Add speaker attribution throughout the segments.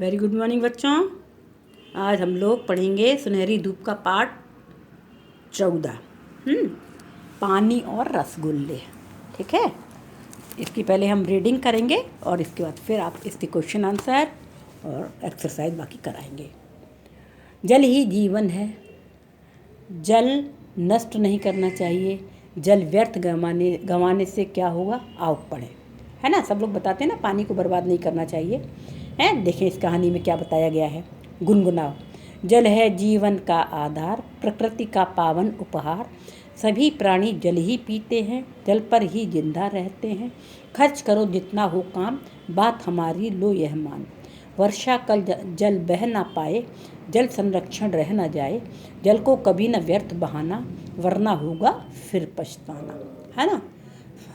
Speaker 1: Very good morning बच्चों। आज हम लोग पढ़ेंगे सुनहरी धूप का पाठ 14। पानी और रसगुल्ले। ठीक है, इसकी पहले हम रीडिंग करेंगे और इसके बाद फिर आप इसके क्वेश्चन आंसर और एक्सरसाइज बाकी कराएंगे। जल ही जीवन है, जल नष्ट नहीं करना चाहिए, जल व्यर्थ गंवाने से क्या होगा आओ पढ़ें। है ना, सब लोग बताते हैं ना पानी को बर्बाद नहीं करना चाहिए। हैं, देखें इस कहानी में क्या बताया गया है। गुनगुनाओ। जल है जीवन का आधार, प्रकृति का पावन उपहार, सभी प्राणी जल ही पीते हैं, जल पर ही जिंदा रहते हैं। खर्च करो जितना हो काम, बात हमारी लो यह मान। वर्षा कल जल बह ना पाए, जल संरक्षण रह ना जाए, जल को कभी न व्यर्थ बहाना, वरना होगा फिर पछताना। है ना,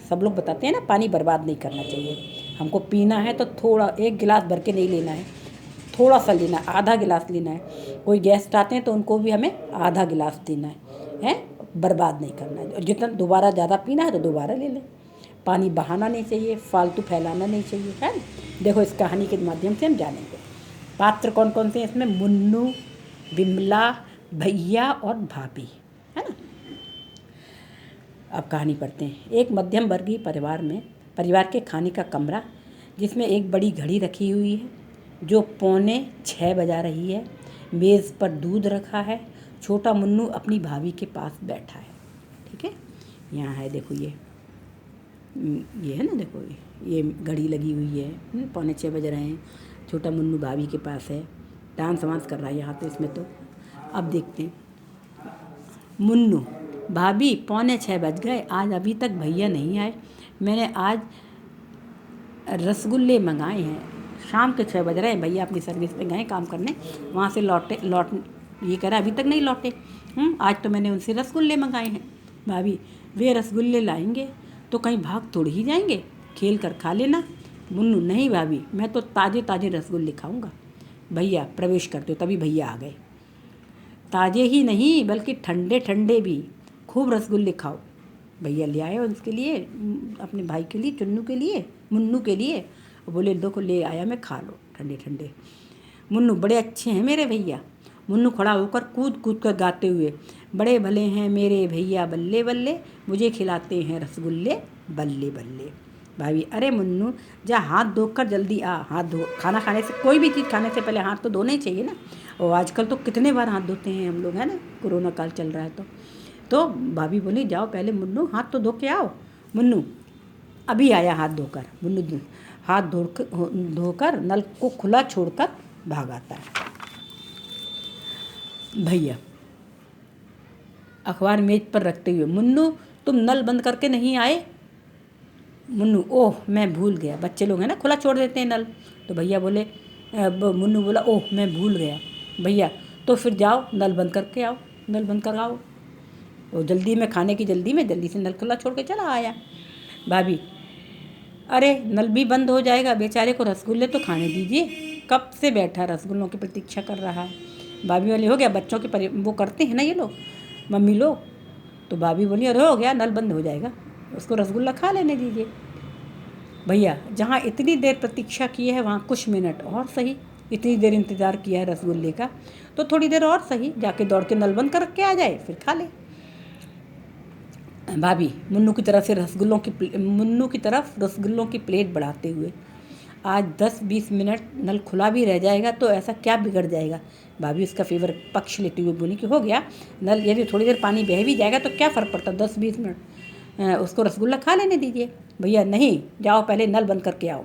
Speaker 1: सब लोग बताते हैं ना पानी बर्बाद नहीं करना चाहिए। हमको पीना है तो थोड़ा, एक गिलास भर के नहीं लेना है, थोड़ा सा लेना है, आधा गिलास लेना है। कोई गेस्ट आते हैं तो उनको भी हमें आधा गिलास देना है, बर्बाद नहीं करना है। और जितना दोबारा ज़्यादा पीना है तो दोबारा ले लें। पानी बहाना नहीं चाहिए, फालतू फैलाना नहीं चाहिए। है, देखो इस कहानी के माध्यम से हम जानेंगे पात्र कौन कौन से हैं इसमें। मुन्नू, बिमला, भैया और भाभी। है ना, अब कहानी पढ़ते हैं। एक मध्यम वर्गीय परिवार के खाने का कमरा, जिसमें एक बड़ी घड़ी रखी हुई है जो 6:45 बजा रही है। मेज़ पर दूध रखा है। छोटा मुन्नू अपनी भाभी के पास बैठा है। ठीक है, यहाँ है देखो, ये है ना, देखो ये घड़ी लगी हुई है, 6:45 बज रहे हैं। छोटा मुन्नू भाभी के पास है, डांस वांस कर रहा है यहाँ तो इसमें। तो अब देखते हैं। मुन्नू, भाभी 6:45 बज गए, आज अभी तक भैया नहीं आए। मैंने आज रसगुल्ले मंगाए हैं। शाम के 6 बज रहे हैं, भैया अपनी सर्विस पे गए काम करने, वहाँ से लौट ये कह रहा अभी तक नहीं लौटे। आज तो मैंने उनसे रसगुल्ले मंगाए हैं। भाभी, वे रसगुल्ले लाएंगे तो कहीं भाग थोड़ी ही जाएंगे, खेल कर खा लेना। मुन्नू, नहीं भाभी, मैं तो ताज़े ताज़े रसगुल्ले खाऊंगा। भैया प्रवेश करते हो, तभी भैया आ गए। ताज़े ही नहीं बल्कि ठंडे ठंडे भी, खूब रसगुल्ले खाओ। भैया ले आए उसके लिए, अपने भाई के लिए, चुन्नू के लिए, मुन्नू के लिए। बोले देखो ले आया मैं, खा लो ठंडे ठंडे। मुन्नू, बड़े अच्छे हैं मेरे भैया। मुन्नू खड़ा होकर कूद कूद कर गाते हुए, बड़े भले हैं मेरे भैया बल्ले बल्ले, मुझे खिलाते हैं रसगुल्ले बल्ले बल्ले। भाभी, अरे मुन्नू जा हाथ धोकर जल्दी आ। हाथ धो, खाना खाने से, कोई भी चीज़ खाने से पहले हाथ तो धोना ही चाहिए ना। और आजकल तो कितने बार हाथ धोते हैं हम लोग, है ना, कोरोना काल चल रहा है तो भाभी बोली जाओ पहले मुन्नू हाथ तो धो के आओ। मुन्नू अभी आया हाथ धोकर। मुन्नू हाथ धोकर नल को खुला छोड़कर भाग आता है। भैया अखबार मेज पर रखते हुए, मुन्नू तुम नल बंद करके नहीं आए। मुन्नू, ओह मैं भूल गया। बच्चे लोग हैं ना, खुला छोड़ देते हैं नल। तो भैया बोले, मुन्नू बोला ओह मैं भूल गया। भैया, तो फिर जाओ नल बंद करके आओ, नल बंद कर आओ। और जल्दी में, खाने की जल्दी में जल्दी से नल खुला छोड़ के चला आया। भाभी, अरे नल भी बंद हो जाएगा, बेचारे को रसगुल्ले तो खाने दीजिए, कब से बैठा रसगुल्लों की प्रतीक्षा कर रहा है। भाभी वाले, हो गया बच्चों के वो करते हैं ना ये लोग, मम्मी लोग। तो भाभी बोली अरे हो गया, नल बंद हो जाएगा, उसको रसगुल्ला खा लेने दीजिए। भैया, जहाँ इतनी देर प्रतीक्षा की है वहाँ कुछ मिनट और सही। इतनी देर इंतज़ार किया है रसगुल्ले का तो थोड़ी देर और सही, जाके दौड़ के नल बंद करके आ जाए, फिर खा ले। भाभी मुन्नू की तरफ रसगुल्लों की प्लेट बढ़ाते हुए, आज 10-20 मिनट नल खुला भी रह जाएगा तो ऐसा क्या बिगड़ जाएगा। भाभी उसका फेवर पक्ष लेते हुए बोली कि हो गया, नल यदि थोड़ी देर पानी बह भी जाएगा तो क्या फ़र्क पड़ता, 10-20 मिनट उसको रसगुल्ला खा लेने दीजिए। भैया, नहीं, जाओ पहले नल बंद करके आओ।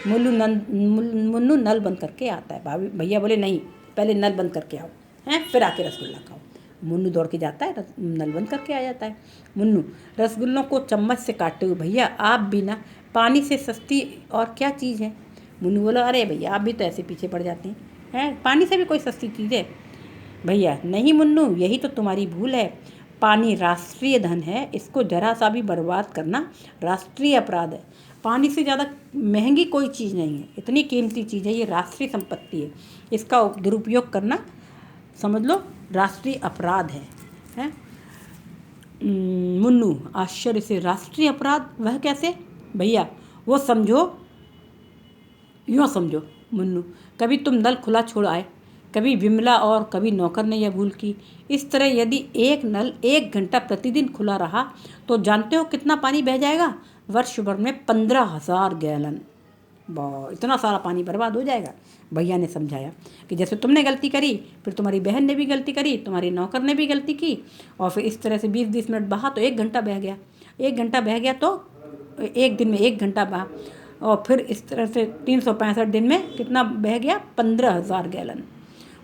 Speaker 1: मुन्नू नल बंद करके आता है। भाभी भैया बोले नहीं, पहले नल बंद करके आओ, हैं, फिर आके रसगुल्ला खाओ। मुन्नू दौड़ के जाता है, नल बंद करके आ जाता है। मुन्नू रसगुल्लों को चम्मच से काटते हुए, भैया आप भी ना, पानी से सस्ती और क्या चीज़ है। मुन्नू बोला अरे भैया आप भी तो ऐसे पीछे पड़ जाते हैं, पानी से भी कोई सस्ती चीज़ है। भैया, नहीं मुन्नू, यही तो तुम्हारी भूल है। पानी राष्ट्रीय धन है, इसको जरा सा भी बर्बाद करना राष्ट्रीय अपराध है। पानी से ज़्यादा महंगी कोई चीज़ नहीं है, इतनी कीमती चीज़ है, ये राष्ट्रीय संपत्ति है, इसका दुरुपयोग करना समझ लो राष्ट्रीय अपराध है। मुन्नू आश्चर्य से, राष्ट्रीय अपराध, वह कैसे। भैया, वो समझो, यूँ समझो, मुन्नू, कभी तुम नल खुला छोड़ आए, कभी विमला और कभी नौकर ने यह भूल की। इस तरह यदि एक नल 1 घंटा प्रतिदिन खुला रहा तो जानते हो कितना पानी बह जाएगा? वर्ष भर में 15,000 गैलन। वाह, इतना सारा पानी बर्बाद हो जाएगा। भैया ने समझाया कि जैसे तुमने गलती करी, फिर तुम्हारी बहन ने भी गलती करी, तुम्हारी नौकर ने भी गलती की, और फिर इस तरह से 20-20 मिनट बहा तो 1 घंटा बह गया। 1 घंटा बह गया तो एक दिन में 1 घंटा बहा, और फिर इस तरह से 365 दिन में कितना बह गया? 15,000 गैलन।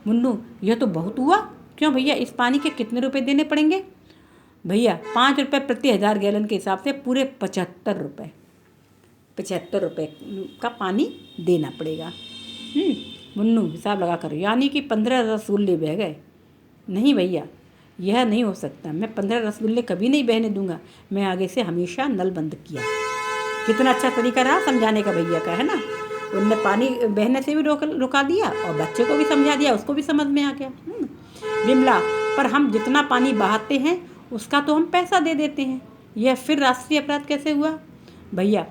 Speaker 1: मुन्नू, यह तो बहुत हुआ। क्यों भैया, इस पानी के कितने रुपए देने पड़ेंगे? भैया, 5 रुपये प्रति 1000 गैलन के हिसाब से पूरे 75 रुपये, 75 रुपये का पानी देना पड़ेगा। मुन्नू हिसाब लगा कर, यानी कि 15 रसगुल्ले बह गए। नहीं भैया, यह नहीं हो सकता, मैं 15 रसगुल्ले कभी नहीं बहने दूंगा। मैं आगे से हमेशा नल बंद किया। कितना अच्छा तरीका रहा समझाने का भैया का, है ना। उनने पानी बहने से भी रुका दिया और बच्चे को भी समझा दिया, उसको भी समझ में आ गया। विमला, पर हम जितना पानी बहाते हैं उसका तो हम पैसा दे देते हैं, यह फिर राष्ट्रीय अपराध कैसे हुआ? भैया,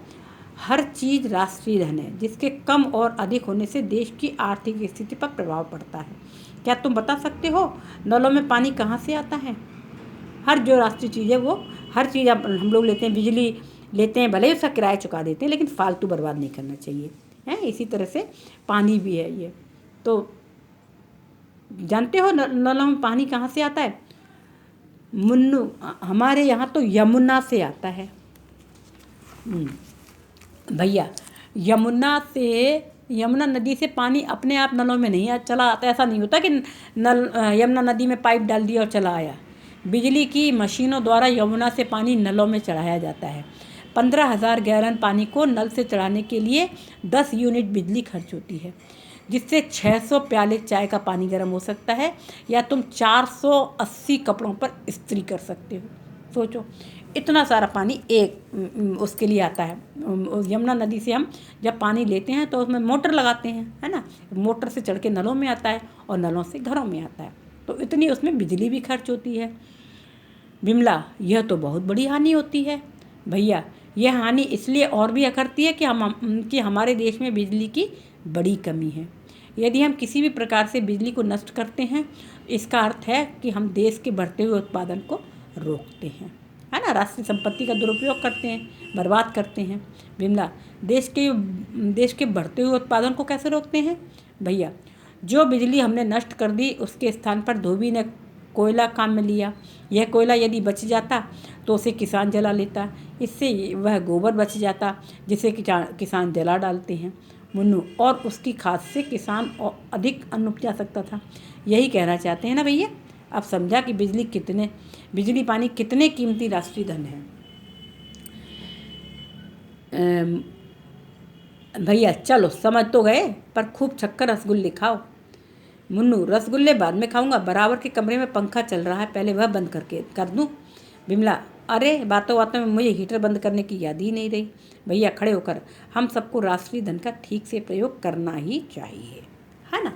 Speaker 1: हर चीज़ राष्ट्रीय धन है, जिसके कम और अधिक होने से देश की आर्थिक स्थिति पर प्रभाव पड़ता है। क्या तुम बता सकते हो नलों में पानी कहाँ से आता है? हर जो राष्ट्रीय चीज़ है वो हर चीज़ हम लोग लेते हैं, बिजली लेते हैं, भले ही उसका किराया चुका देते हैं, लेकिन फालतू बर्बाद नहीं करना चाहिए, है। इसी तरह से पानी भी है ये। तो जानते हो नलों में पानी कहाँ से आता है? मुन्नू, हमारे यहाँ तो यमुना से आता है। भैया, यमुना नदी से पानी अपने आप नलों में नहीं चला आता। ऐसा नहीं होता कि नल यमुना नदी में पाइप डाल दिया और चला आया। बिजली की मशीनों द्वारा यमुना से पानी नलों में चढ़ाया जाता है। 15,000 गैलन पानी को नल से चढ़ाने के लिए 10 यूनिट बिजली खर्च होती है, जिससे 600 प्याले चाय का पानी गर्म हो सकता है, या तुम 480 कपड़ों पर इस्त्री कर सकते हो। सोचो, इतना सारा पानी एक उसके लिए आता है। यमुना नदी से हम जब पानी लेते हैं तो उसमें मोटर लगाते हैं, है ना। मोटर से चढ़ के नलों में आता है और नलों से घरों में आता है, तो इतनी उसमें बिजली भी खर्च होती है। विमला, यह तो बहुत बड़ी हानि होती है। भैया, यह हानि इसलिए और भी करती है कि हमारे देश में बिजली की बड़ी कमी है। यदि हम किसी भी प्रकार से बिजली को नष्ट करते हैं, इसका अर्थ है कि हम देश के बढ़ते हुए उत्पादन को रोकते हैं, है ना। राष्ट्रीय संपत्ति का दुरुपयोग करते हैं, बर्बाद करते हैं। विमला, देश के बढ़ते हुए उत्पादन को कैसे रोकते हैं? भैया, जो बिजली हमने नष्ट कर दी उसके स्थान पर धोबी ने कोयला काम में लिया। यह कोयला यदि बच जाता तो उसे किसान जला लेता, इससे वह गोबर बच जाता जिसे किसान जला डालते हैं। मुन्नू, और उसकी खाद से किसान और अधिक अन्न उपजा सकता था। यही कहना चाहते हैं ना भैया। अब समझा कि बिजली पानी कितने कीमती राष्ट्रीय धन है। भैया, चलो समझ तो गए, पर खूब छक्कर रसगुल्ले खाओ। मुन्नू, रसगुल्ले बाद में खाऊंगा, बराबर के कमरे में पंखा चल रहा है, पहले वह बंद कर दूं। विमला, अरे बातों बातों में मुझे हीटर बंद करने की याद ही नहीं रही। भैया खड़े होकर, हम सबको राष्ट्रीय धन का ठीक से प्रयोग करना ही चाहिए, है ना।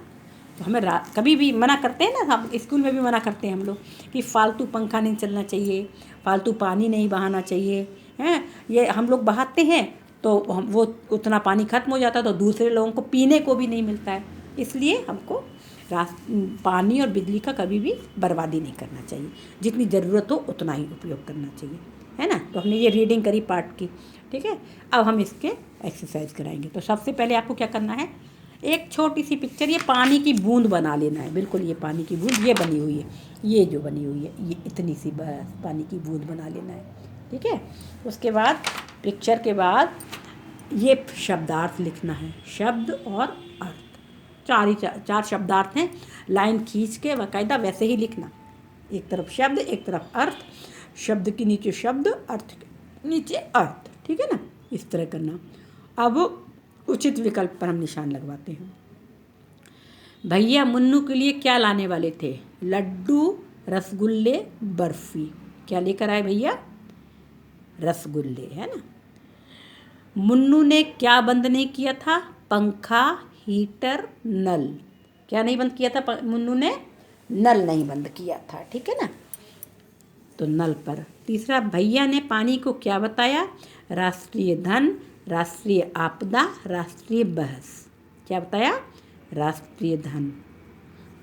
Speaker 1: तो हमें कभी भी मना करते हैं ना, हम स्कूल में भी मना करते हैं हम लोग कि फालतू पंखा नहीं चलना चाहिए, फालतू पानी नहीं बहाना चाहिए, हैं। ये हम लोग बहाते हैं तो वो उतना पानी खत्म हो जाता है, तो दूसरे लोगों को पीने को भी नहीं मिलता है। इसलिए हमको पानी और बिजली का कभी भी बर्बादी नहीं करना चाहिए, जितनी ज़रूरत हो उतना ही उपयोग करना चाहिए, है ना। तो हमने ये रीडिंग करी पाठ की, ठीक है। अब हम इसके एक्सरसाइज कराएंगे। तो सबसे पहले आपको क्या करना है, एक छोटी सी पिक्चर, ये पानी की बूंद बना लेना है। बिल्कुल ये पानी की बूंद ये बनी हुई है, ये जो बनी हुई है, ये इतनी सी बस पानी की बूंद बना लेना है, ठीक है। उसके बाद पिक्चर के बाद ये शब्दार्थ लिखना है, शब्द और अर्थ। चार शब्दार्थ हैं, लाइन खींच के बाकायदा वैसे ही लिखना, एक तरफ शब्द एक तरफ अर्थ, शब्द के नीचे शब्द, अर्थ के नीचे अर्थ, ठीक है ना। इस तरह करना। अब उचित विकल्प पर हम निशान लगवाते हैं। भैया मुन्नू के लिए क्या लाने वाले थे? लड्डू, रसगुल्ले, बर्फी। क्या लेकर आए भैया? रसगुल्ले, है ना। मुन्नू ने क्या बंद नहीं किया था? पंखा, हीटर, नल। क्या नहीं बंद किया था मुन्नू ने? नल नहीं बंद किया था, ठीक है ना। तो नल पर। तीसरा, भैया ने पानी को क्या बताया? राष्ट्रीय धन, राष्ट्रीय आपदा, राष्ट्रीय बहस, क्या बताया? राष्ट्रीय धन।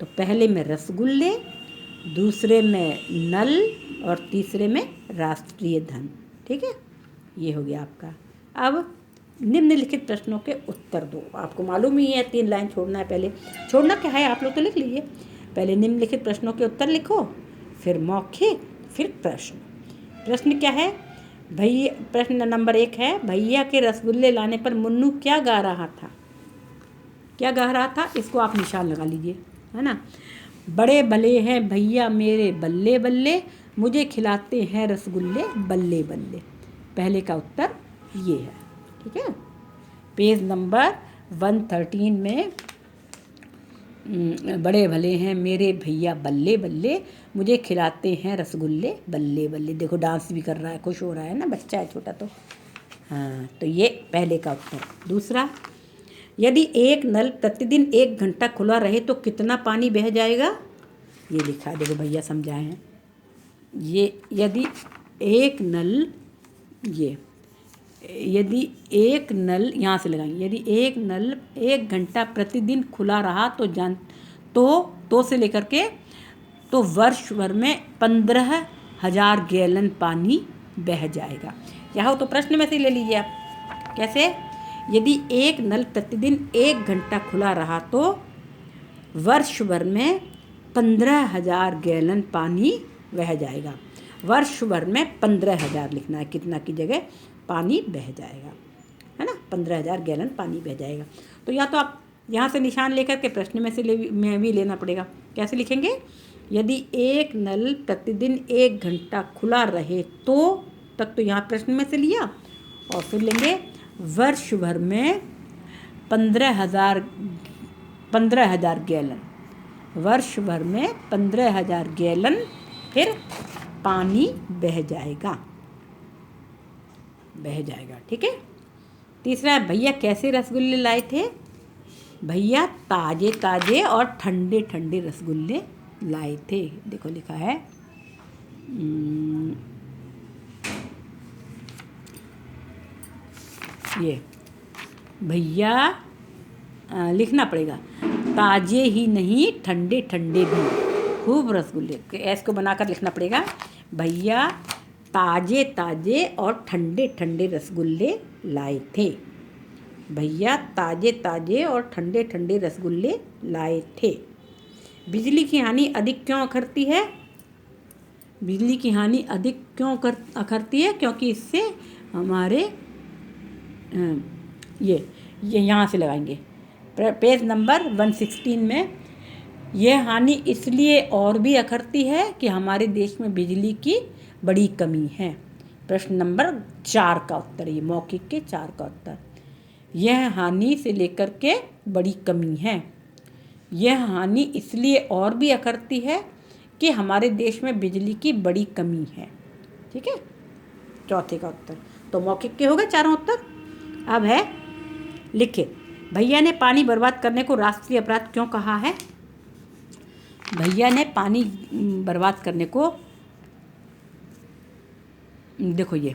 Speaker 1: तो पहले में रसगुल्ले, दूसरे में नल और तीसरे में राष्ट्रीय धन। ठीक है, ये हो गया आपका। अब निम्नलिखित प्रश्नों के उत्तर दो। आपको मालूम ही है 3 लाइन छोड़ना है। पहले छोड़ना क्या है, आप लोग तो लिख लीजिए। पहले निम्नलिखित प्रश्नों के उत्तर लिखो, फिर मौखिक, फिर प्रश्न। प्रश्न क्या है? भैया, प्रश्न नंबर 1 है, भैया के रसगुल्ले लाने पर मुन्नू क्या गा रहा था? क्या गा रहा था? इसको आप निशान लगा लीजिए, है ना। बड़े भले हैं भैया मेरे बल्ले बल्ले, मुझे खिलाते हैं रसगुल्ले बल्ले बल्ले। पहले का उत्तर ये है। ठीक है, पेज नंबर 113 में बड़े भले हैं मेरे भैया बल्ले बल्ले, मुझे खिलाते हैं रसगुल्ले बल्ले बल्ले। देखो डांस भी कर रहा है, खुश हो रहा है ना, बच्चा है छोटा तो। हाँ, तो ये पहले का उत्तर। दूसरा, यदि एक नल प्रतिदिन 1 घंटा खुला रहे तो कितना पानी बह जाएगा? ये लिखा है, देखो भैया समझाए हैं। ये यदि एक नल, यदि एक नल यहाँ से लगाएंगे, यदि एक नल 1 घंटा प्रतिदिन खुला रहा तो से लेकर के तो वर्ष भर में 15,000 गैलन पानी बह जाएगा। यहाँ हो तो प्रश्न में से ले लीजिए आप। कैसे? यदि एक नल प्रतिदिन 1 घंटा खुला रहा तो वर्ष भर में 15,000 गैलन पानी बह जाएगा। वर्ष भर में 15,000 लिखना है, कितना की जगह पानी बह जाएगा, है ना। 15,000 गैलन पानी बह जाएगा। तो या तो आप यहाँ से निशान लेकर के प्रश्न में से में भी लेना पड़ेगा। कैसे लिखेंगे? यदि एक नल प्रतिदिन 1 घंटा खुला रहे तो, तक तो यहाँ प्रश्न में से लिया, और फिर लेंगे वर्ष भर में 15,000 गैलन, वर्ष भर में 15,000 गैलन फिर पानी बह जाएगा। ठीक है। तीसरा, भैया कैसे रसगुल्ले लाए थे? भैया ताजे ताजे और ठंडे ठंडे रसगुल्ले लाए थे। देखो लिखा है, ये भैया लिखना पड़ेगा, ताजे ही नहीं ठंडे ठंडे भी खूब रसगुल्ले। इसको बनाकर लिखना पड़ेगा, भैया ताजे ताजे और ठंडे ठंडे रसगुल्ले लाए थे। भैया ताजे ताजे और ठंडे ठंडे रसगुल्ले लाए थे। बिजली की हानि अधिक क्यों अखरती है? बिजली की हानि अधिक क्यों अखरती है? क्योंकि इससे हमारे ये यहाँ से लगाएंगे पेज नंबर 116 में। यह हानि इसलिए और भी अखरती है कि हमारे देश में बिजली की बड़ी कमी है। प्रश्न नंबर 4 का उत्तर, ये मौखिक के 4 का उत्तर। यह हानि से लेकर के बड़ी कमी है। यह हानि इसलिए और भी अखरती है कि हमारे देश में बिजली की बड़ी कमी है। ठीक है, चौथे का उत्तर। तो मौखिक के हो गए चारों उत्तर। अब है लिखित, भैया ने पानी बर्बाद करने को राष्ट्रीय अपराध क्यों कहा है? भैया ने पानी बर्बाद करने को, देखो ये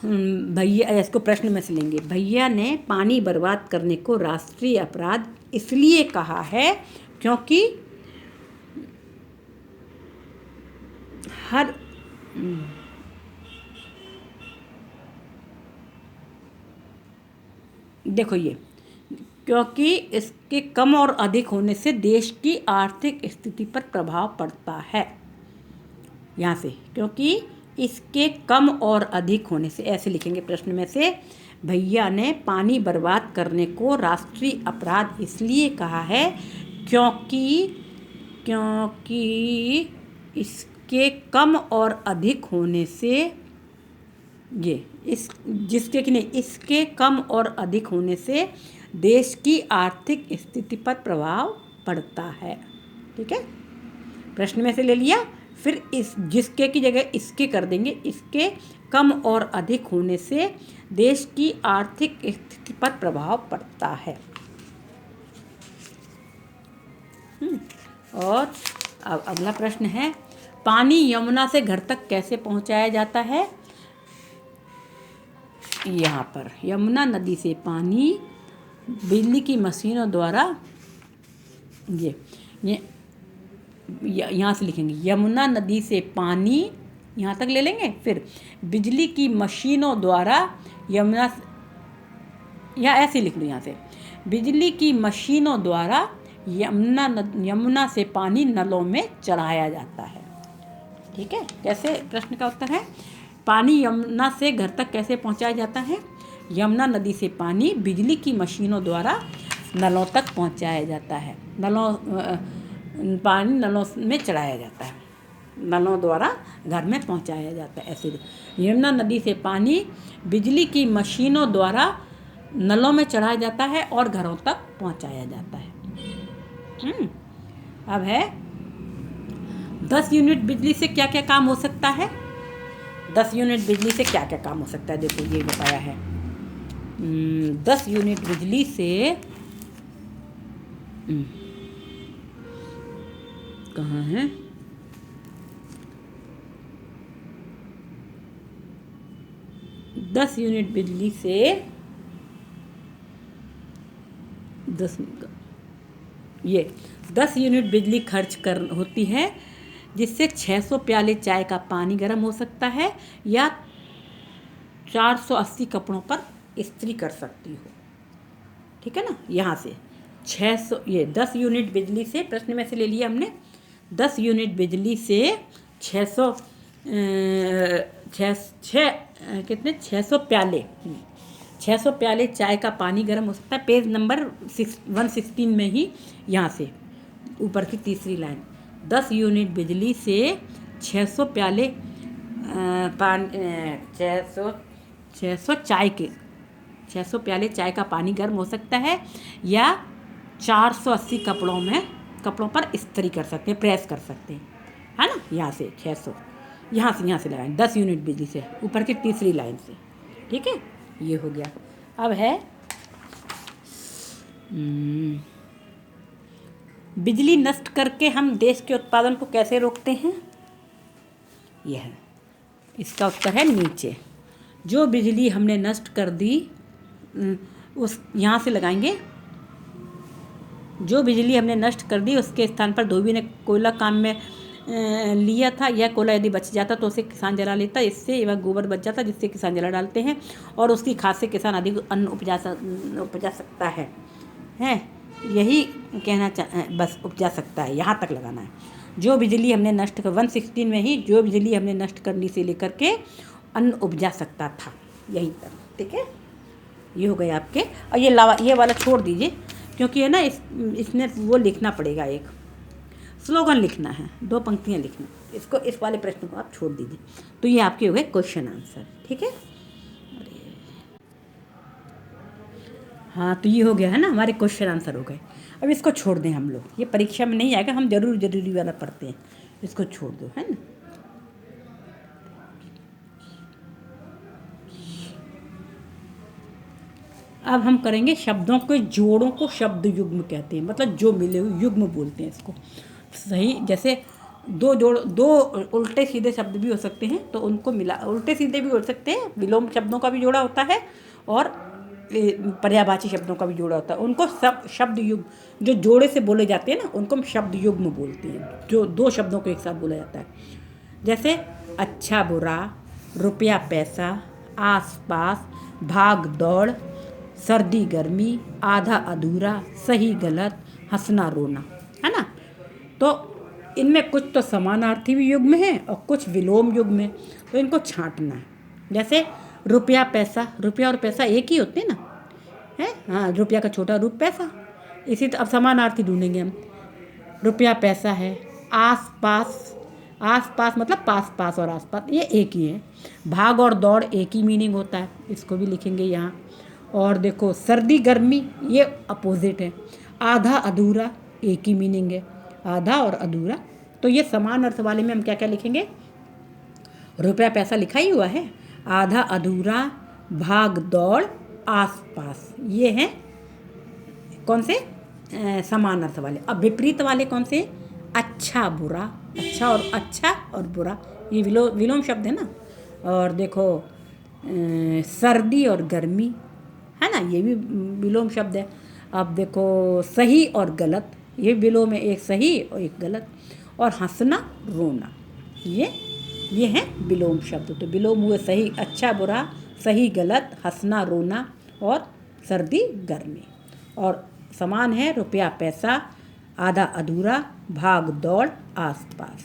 Speaker 1: भैया, इसको प्रश्न में से लेंगे। भैया ने पानी बर्बाद करने को राष्ट्रीय अपराध इसलिए कहा है क्योंकि हर देखो ये, क्योंकि इसके कम और अधिक होने से देश की आर्थिक स्थिति पर प्रभाव पड़ता है। यहाँ से क्योंकि इसके कम और अधिक होने से, ऐसे लिखेंगे प्रश्न में से। भैया ने पानी बर्बाद करने को राष्ट्रीय अपराध इसलिए कहा है क्योंकि इसके कम और अधिक होने से, ये इस जिसके कि नहीं, इसके कम और अधिक होने से देश की आर्थिक स्थिति पर प्रभाव पड़ता है। ठीक है, प्रश्न में से ले लिया, फिर इस जिसके की जगह इसके कर देंगे। इसके कम और अधिक होने से देश की आर्थिक स्थिति पर प्रभाव पड़ता है। और अब अगला प्रश्न है, पानी यमुना से घर तक कैसे पहुंचाया जाता है? यहाँ पर यमुना नदी से पानी बिजली की मशीनों द्वारा ये यहाँ से लिखेंगे यमुना नदी से पानी, यहाँ तक ले लेंगे। फिर बिजली की मशीनों द्वारा यमुना, या ऐसे लिख लो यहाँ से, बिजली की मशीनों द्वारा यमुना से पानी नलों में चढ़ाया जाता है। ठीक है, कैसे, प्रश्न का उत्तर है पानी यमुना से घर तक कैसे पहुँचाया जाता है। यमुना नदी से पानी बिजली की मशीनों द्वारा नलों तक पहुँचाया जाता है। पानी नलों में चढ़ाया जाता है, नलों द्वारा घर में पहुँचाया जाता है। ऐसे यमुना नदी से पानी बिजली की मशीनों द्वारा नलों में चढ़ाया जाता है और घरों तक पहुँचाया जाता है। अब है 10 यूनिट बिजली से क्या क्या काम हो सकता है। 10 यूनिट बिजली से क्या क्या काम हो सकता है, देखो ये बताया है। 10 यूनिट बिजली से कहाँ है, दस यूनिट बिजली से 10 यूनिट बिजली खर्च होती है, जिससे 600 प्याले चाय का पानी गर्म हो सकता है या 480 कपड़ों पर इस्त्री कर सकती हो। ठीक है ना, यहाँ से 600, ये 10 यूनिट बिजली से, प्रश्न में से ले लिया हमने, 10 यूनिट बिजली से 600 प्याले चाय का पानी गर्म हो सकता है। पेज नंबर 116 में ही, यहाँ से ऊपर की तीसरी लाइन, 10 यूनिट बिजली से 600 प्याले 600 प्याले चाय का पानी गर्म हो सकता है या 480 कपड़ों पर इस्त्री कर सकते हैं, प्रेस कर सकते हैं, है ना। यहाँ से 600, यहाँ से लगाएं 10 यूनिट बिजली से, ऊपर की तीसरी लाइन से। ठीक है, ये हो गया। अब है बिजली नष्ट करके हम देश के उत्पादन को कैसे रोकते हैं। यह है, इसका उत्तर है नीचे। जो बिजली हमने नष्ट कर दी, उस यहाँ से लगाएंगे, जो बिजली हमने नष्ट कर दी उसके स्थान पर धोबी ने कोयला काम में लिया था, यह कोयला यदि बच जाता तो उसे किसान जला लेता, इससे वह गोबर बच जाता जिससे किसान जला डालते हैं और उसकी खाद से किसान अधिक अन्न उपजा सकता है। यही कहना बस उपजा सकता है, यहाँ तक लगाना है। जो बिजली हमने नष्ट कर 116 में ही, जो बिजली हमने नष्ट करने से लेकर के अन्न उपजा सकता था, यहीं तक। ठीक है, ये हो गए आपके। और ये वाला छोड़ दीजिए, क्योंकि है ना इसमें वो लिखना पड़ेगा, एक स्लोगन लिखना है, 2 पंक्तियाँ लिखना, इसको, इस वाले प्रश्न को आप छोड़ दीजिए। तो ये आपके हो गए क्वेश्चन आंसर। ठीक है, हाँ, तो ये हो गया है ना, हमारे क्वेश्चन आंसर हो गए। अब इसको छोड़ दें हम लोग, ये परीक्षा में नहीं आएगा, हम जरूरी वाला पढ़ते हैं, इसको छोड़ दो, है ना। अब हम करेंगे शब्दों के जोड़ों को शब्द युग्म कहते हैं, मतलब जो मिले हुए युग्म बोलते हैं इसको। सही, जैसे दो उल्टे सीधे शब्द भी हो सकते हैं, तो उनको मिला, उल्टे सीधे भी हो सकते हैं, विलोम शब्दों का भी जोड़ा होता है और पर्यायवाची शब्दों का भी जोड़ा होता है। उनको सब शब्द युग्म, जो जोड़े से बोले जाते हैं ना, उनको हम शब्द युग्म बोलते हैं, जो 2 शब्दों को एक साथ बोला जाता है। जैसे अच्छा बुरा, रुपया पैसा, आस पास, भाग दौड़, सर्दी गर्मी, आधा अधूरा, सही गलत, हंसना रोना, है ना। तो इनमें कुछ तो समानार्थी भी युग्म है और कुछ विलोम युग्म है, तो इनको छांटना है। जैसे रुपया पैसा, रुपया और पैसा एक ही होते हैं ना, है, हाँ, रुपया का छोटा रूप पैसा। इसी तो अब समानार्थी ढूंढेंगे हम। रुपया पैसा है, आस पास मतलब पास और आस पास, ये एक ही है। भाग और दौड़ एक ही मीनिंग होता है, इसको भी लिखेंगे यहाँ। और देखो सर्दी गर्मी, ये अपोजिट है। आधा अधूरा एक ही मीनिंग है, आधा और अधूरा। तो ये समान अर्थ वाले में हम क्या क्या लिखेंगे, रुपया पैसा लिखा ही हुआ है, आधा अधूरा, भाग दौड़, आस पास, ये हैं कौन से, समान अर्थ वाले। अब विपरीत वाले कौन से, अच्छा बुरा, अच्छा और बुरा, ये विलोम शब्द है ना। और देखो सर्दी और गर्मी, है ना, ये भी विलोम शब्द है। अब देखो सही और गलत, ये विलोम है, एक सही और एक गलत। और हंसना रोना, ये हैं विलोम शब्द। तो विलोम हुए सही अच्छा बुरा, सही गलत, हंसना रोना और सर्दी गर्मी। और समान है रुपया पैसा, आधा अधूरा, भाग दौड़, आस पास,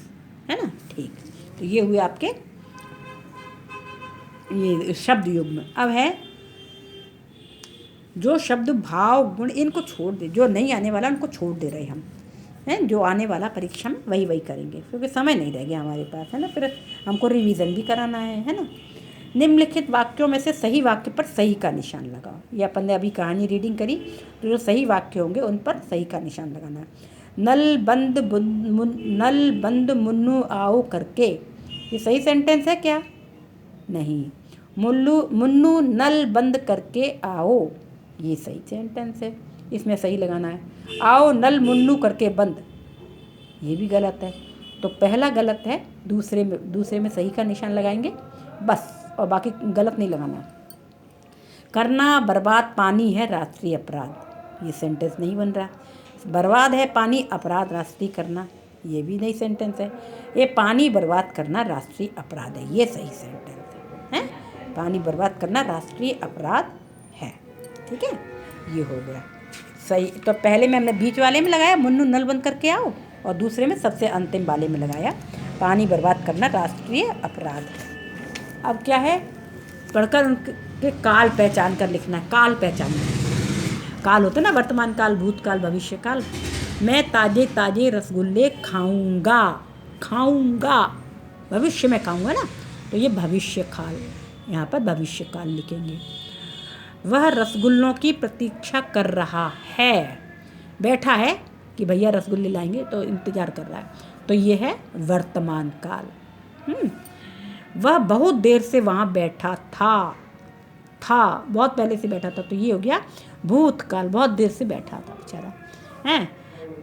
Speaker 1: है ना। ठीक, तो ये हुए आपके ये शब्द युग्म। अब है जो शब्द भाव गुण, इनको छोड़ दे, जो नहीं आने वाला उनको छोड़ दे रहे हम हैं। जो आने वाला परीक्षा में वही करेंगे, क्योंकि समय नहीं रह गया हमारे पास, है ना। फिर हमको रिवीजन भी कराना है ना। निम्नलिखित वाक्यों में से सही वाक्य पर सही का निशान लगाओ। ये अपन ने अभी कहानी रीडिंग करी, तो जो सही वाक्य होंगे उन पर सही का निशान लगाना है। नल बंद मुन्नू आओ करके, ये सही सेंटेंस है क्या? नहीं। मुन्नू नल बंद करके आओ, ये सही सेंटेंस है, इसमें सही लगाना है। आओ नल मुन्नू करके बंद, ये भी गलत है। तो पहला गलत है, दूसरे में सही का निशान लगाएंगे बस, और बाकी गलत नहीं लगाना। करना बर्बाद पानी है राष्ट्रीय अपराध, ये सेंटेंस नहीं बन रहा। बर्बाद है पानी, अपराध राष्ट्रीय करना, ये भी नहीं सेंटेंस है। ये पानी बर्बाद करना राष्ट्रीय अपराध है, ये सही सेंटेंस है। पानी बर्बाद करना राष्ट्रीय अपराध है, ठीक है, ये हो गया सही। तो पहले में हमने बीच वाले में लगाया मुन्नू नल बंद करके आओ, और दूसरे में सबसे अंतिम वाले में लगाया पानी बर्बाद करना राष्ट्रीय अपराध है। अब क्या है, पढ़कर उनके काल पहचान कर लिखना है। काल पहचान, काल होता है ना वर्तमान काल, भूतकाल, भविष्य काल। मैं ताजे ताजे रसगुल्ले खाऊंगा, भविष्य में खाऊंगा ना, तो ये भविष्य काल, यहाँ पर भविष्य काल लिखेंगे। वह रसगुल्लों की प्रतीक्षा कर रहा है, बैठा है कि भैया रसगुल्ले लाएंगे, तो इंतज़ार कर रहा है, तो ये है वर्तमान काल। वह बहुत देर से वहाँ बैठा था, बहुत पहले से बैठा था, तो ये हो गया भूतकाल, बहुत देर से बैठा था बेचारा है।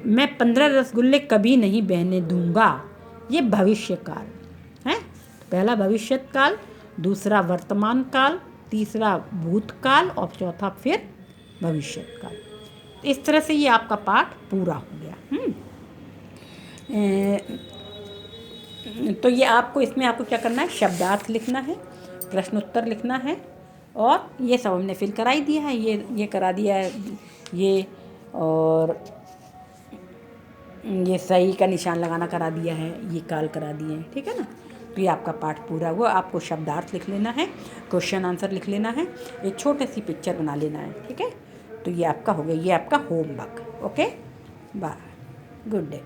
Speaker 1: मैं 15 रसगुल्ले कभी नहीं बहने दूंगा, ये भविष्य काल है। पहला भविष्य काल, दूसरा वर्तमान काल, तीसरा भूतकाल और चौथा फिर भविष्य काल। इस तरह से ये आपका पाठ पूरा हो गया। तो ये आपको इसमें आपको क्या करना है, शब्दार्थ लिखना है, प्रश्नोत्तर लिखना है, और ये सब हमने फिल करा ही दिया है, ये करा दिया है ये, और ये सही का निशान लगाना करा दिया है, ये काल करा दिए हैं, ठीक है ना। तो ये आपका पाठ पूरा हुआ। आपको शब्दार्थ लिख लेना है, क्वेश्चन आंसर लिख लेना है, एक छोटी सी पिक्चर बना लेना है, ठीक है। तो ये आपका हो गया, ये आपका homework. Okay, bye, good day.